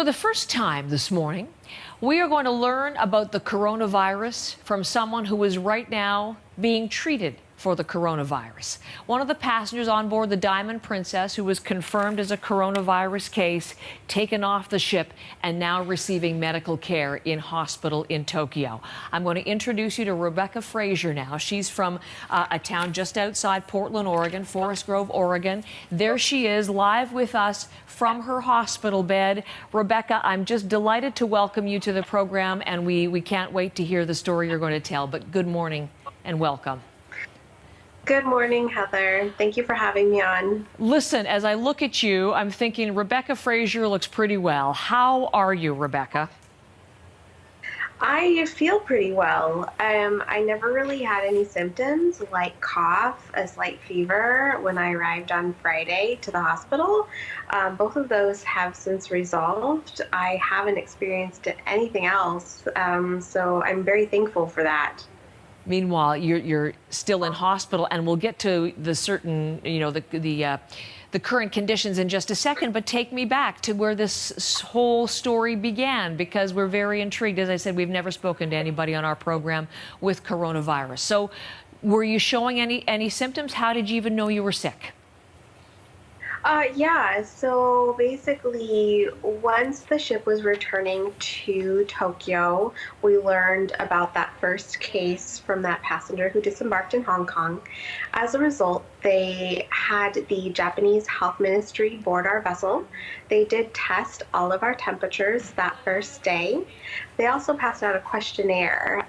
For the first time this morning, we are going to learn about the coronavirus from someone who is right now being treated for the coronavirus. One of the passengers on board the Diamond Princess, who was confirmed as a coronavirus case, taken off the ship and now receiving medical care in hospital in Tokyo. I'm going to introduce you to Rebecca Fraser now. She's from a town just outside Portland, Oregon, Forest Grove, Oregon. There she is, live with us from her hospital bed. Rebecca, I'm just delighted to welcome you to the program, and we can't wait to hear the story you're going to tell. But good morning and welcome. Good morning, Heather. Thank you for having me on. Listen, as I look at you, I'm thinking Rebecca Fraser looks pretty well. How are you, Rebecca? I feel pretty well. I never really had any symptoms like cough, a slight fever when I arrived on Friday to the hospital. Both of those have since resolved. I haven't experienced anything else, so I'm very thankful for that. Meanwhile, you're still in hospital, and we'll get to the certain, the current conditions in just a second, but take me back to where this whole story began, because we're very intrigued. As I said, we've never spoken to anybody on our program with coronavirus. So were you showing any symptoms? How did you even know you were sick? Yeah, so basically, once the ship was returning to Tokyo, we learned about that first case from that passenger who disembarked in Hong Kong. As a result, they had the Japanese Health Ministry board our vessel. They did test all of our temperatures that first day. They also passed out a questionnaire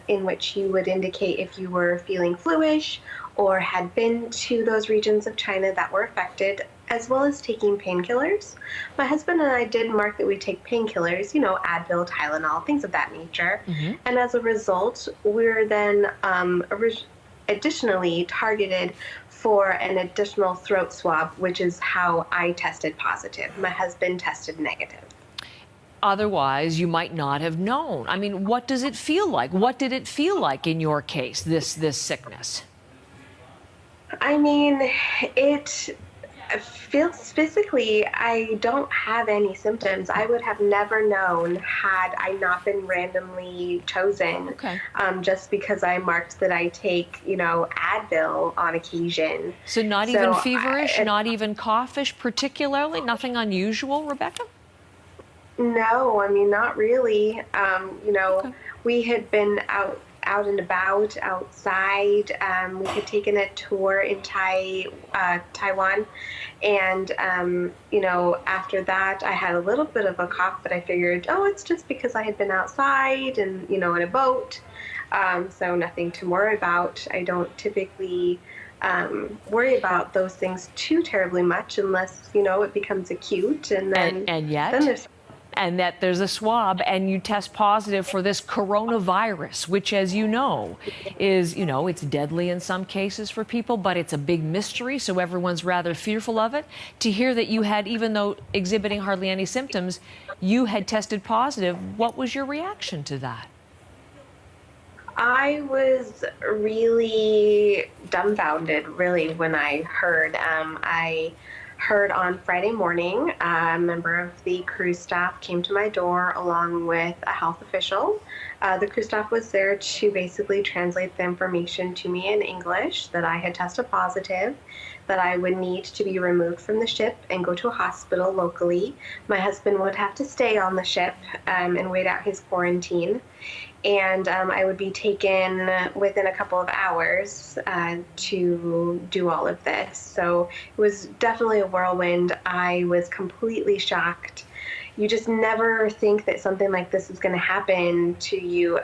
in which you would indicate if you were feeling fluish or had been to those regions of China that were affected, as well as taking painkillers. My husband and I did mark that we take painkillers, Advil, Tylenol, things of that nature. Mm-hmm. And as a result, we're then additionally targeted for an additional throat swab, which is how I tested positive. My husband tested negative. Otherwise, you might not have known. I mean, what does it feel like? What did it feel like in your case, this sickness? I mean, it feels physically, I don't have any symptoms. I would have never known had I not been randomly chosen. Okay. Just because I marked that I take, Advil on occasion. So not even feverish, not even coughish particularly? Nothing unusual, Rebecca? No, I mean, not really. Okay. We had been out and about outside. We had taken a tour in Taiwan. And, after that, I had a little bit of a cough, but I figured, it's just because I had been outside and, in a boat. So nothing to worry about. I don't typically worry about those things too terribly much unless, it becomes acute. And then, and that there's a swab and you test positive for this coronavirus, which, as you know, is, it's deadly in some cases for people, but it's a big mystery, so everyone's rather fearful of it. To hear that you had, even though exhibiting hardly any symptoms, you had tested positive, what was your reaction to that? I was really dumbfounded, really, when I heard. I heard on Friday morning, a member of the cruise staff came to my door along with a health official. The cruise staff was there to basically translate the information to me in English that I had tested positive, that I would need to be removed from the ship and go to a hospital locally. My husband would have to stay on the ship and wait out his quarantine. And I would be taken within a couple of hours to do all of this. So it was definitely a whirlwind. I was completely shocked. You just never think that something like this is going to happen to you,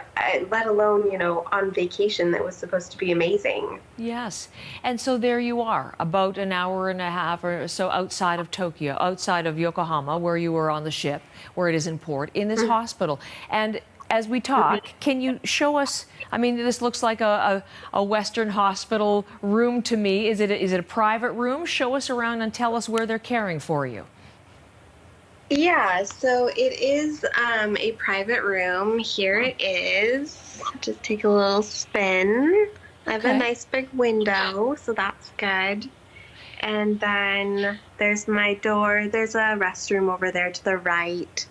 let alone, on vacation that was supposed to be amazing. Yes. And so there you are, about an hour and a half or so outside of Tokyo, outside of Yokohama, where you were on the ship, where it is in port, in this hospital. And as we talk, can you show us, I mean, this looks like a Western hospital room to me. Is it a private room? Show us around and tell us where they're caring for you. Yeah, so it is a private room. Here it is. Just take a little spin. I have a nice big window, so that's good. And then there's my door. There's a restroom over there to the right,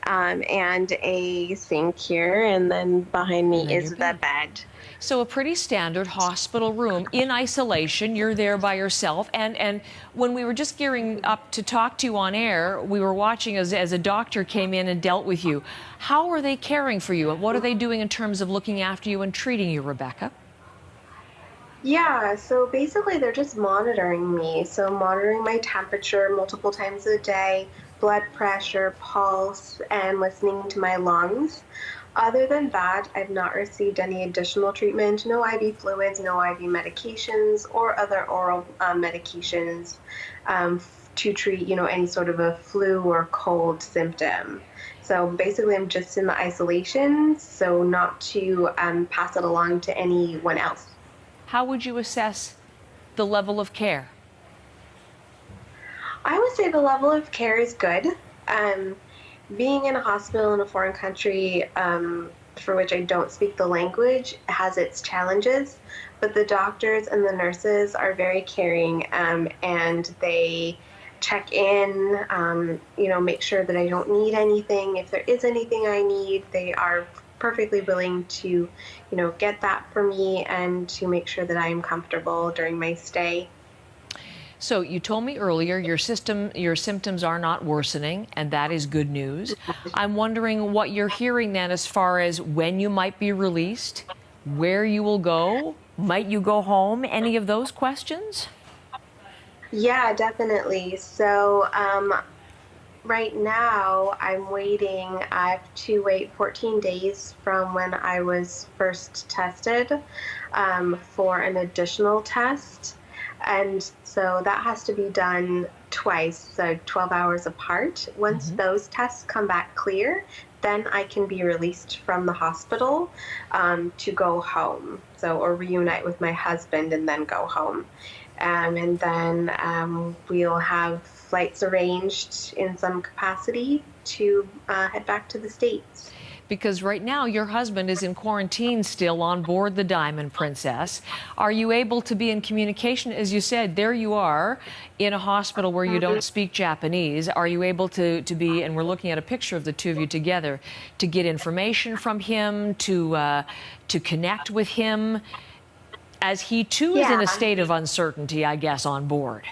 and a sink here. And then behind And me then is your the bed. bed. So a pretty standard hospital room in isolation. You're there by yourself. And when we were just gearing up to talk to you on air, we were watching as a doctor came in and dealt with you. How are they caring for you? And what are they doing in terms of looking after you and treating you, Rebecca? Yeah, so basically they're just monitoring me. So monitoring my temperature multiple times a day, blood pressure, pulse, and listening to my lungs. Other than that, I've not received any additional treatment, no IV fluids, no IV medications, or other oral medications to treat, any sort of a flu or cold symptom. So basically, I'm just in the isolation, so not to pass it along to anyone else. How would you assess the level of care? I would say the level of care is good. Um, Being in a hospital in a foreign country for which I don't speak the language has its challenges, but the doctors and the nurses are very caring, and they check in, make sure that I don't need anything. If there is anything I need, they are perfectly willing to, get that for me and to make sure that I am comfortable during my stay. So you told me earlier your symptoms are not worsening, and that is good news. I'm wondering what you're hearing then as far as when you might be released, where you will go, might you go home, any of those questions? Yeah, definitely. So right now I'm waiting. I have to wait 14 days from when I was first tested for an additional test. And so that has to be done twice, so 12 hours apart. Once those tests come back clear, then I can be released from the hospital to go home. So, or reunite with my husband and then go home. And then we'll have flights arranged in some capacity to head back to the States. Because right now your husband is in quarantine still on board the Diamond Princess. Are you able to be in communication? As you said, there you are in a hospital where you don't speak Japanese. Are you able to be, and we're looking at a picture of the two of you together, to get information from him, to connect with him, as he too is in a state of uncertainty, I guess, on board?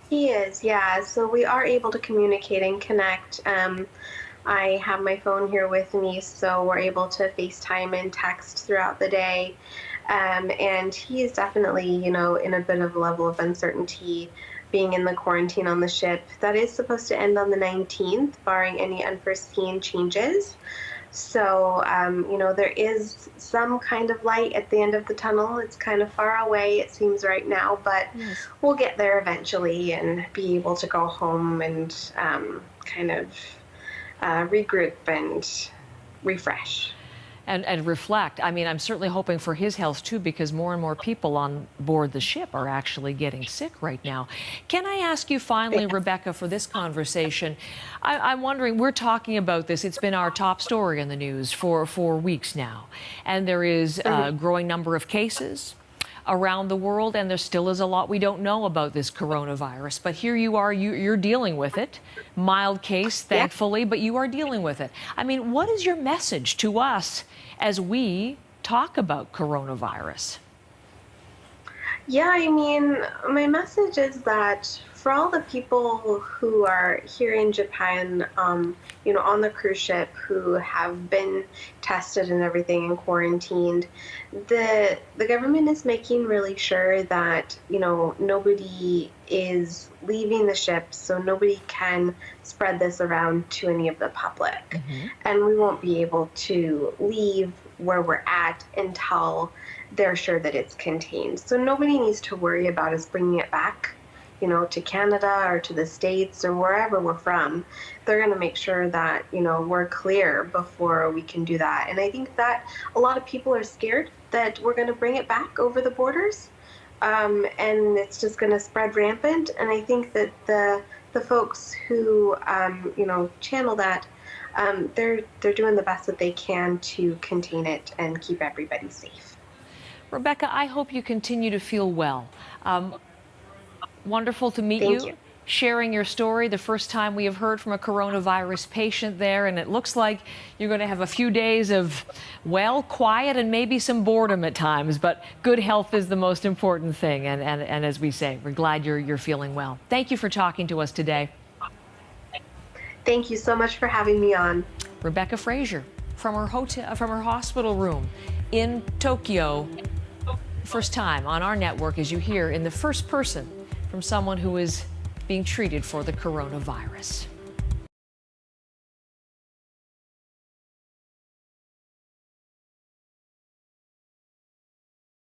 He is, yeah. So we are able to communicate and connect. I have my phone here with me, so we're able to FaceTime and text throughout the day. And he is definitely, in a bit of a level of uncertainty being in the quarantine on the ship. That is supposed to end on the 19th, barring any unforeseen changes. So, there is some kind of light at the end of the tunnel. It's kind of far away, it seems right now, but we'll get there eventually and be able to go home and kind of regroup and refresh. And reflect. I mean, I'm certainly hoping for his health too, because more and more people on board the ship are actually getting sick right now. Can I ask you finally, Rebecca, for this conversation, I'm wondering, we're talking about this, it's been our top story in the news for 4 weeks now, and there is a growing number of cases around the world, and there still is a lot we don't know about this coronavirus. But here you are, you're dealing with it. Mild case, thankfully, but you are dealing with it. I mean, what is your message to us as we talk about coronavirus? Yeah, I mean, my message is that for all the people who are here in Japan, on the cruise ship, who have been tested and everything and quarantined, the government is making really sure that, nobody is leaving the ship, so nobody can spread this around to any of the public. And we won't be able to leave where we're at until they're sure that it's contained. So nobody needs to worry about us bringing it back, to Canada or to the States or wherever we're from. They're going to make sure that, we're clear before we can do that. And I think that a lot of people are scared that we're going to bring it back over the borders, and it's just going to spread rampant. And I think that the folks who, channel that, they're doing the best that they can to contain it and keep everybody safe. Rebecca, I hope you continue to feel well. Wonderful to meet Thank you. Sharing your story, the first time we have heard from a coronavirus patient there, and it looks like you're going to have a few days of, well, quiet and maybe some boredom at times, but good health is the most important thing, and as we say, we're glad you're feeling well. Thank you for talking to us today. Thank you so much for having me on. Rebecca Fraser from her hospital room in Tokyo. First time on our network, as you hear, in the first person from someone who is being treated for the coronavirus.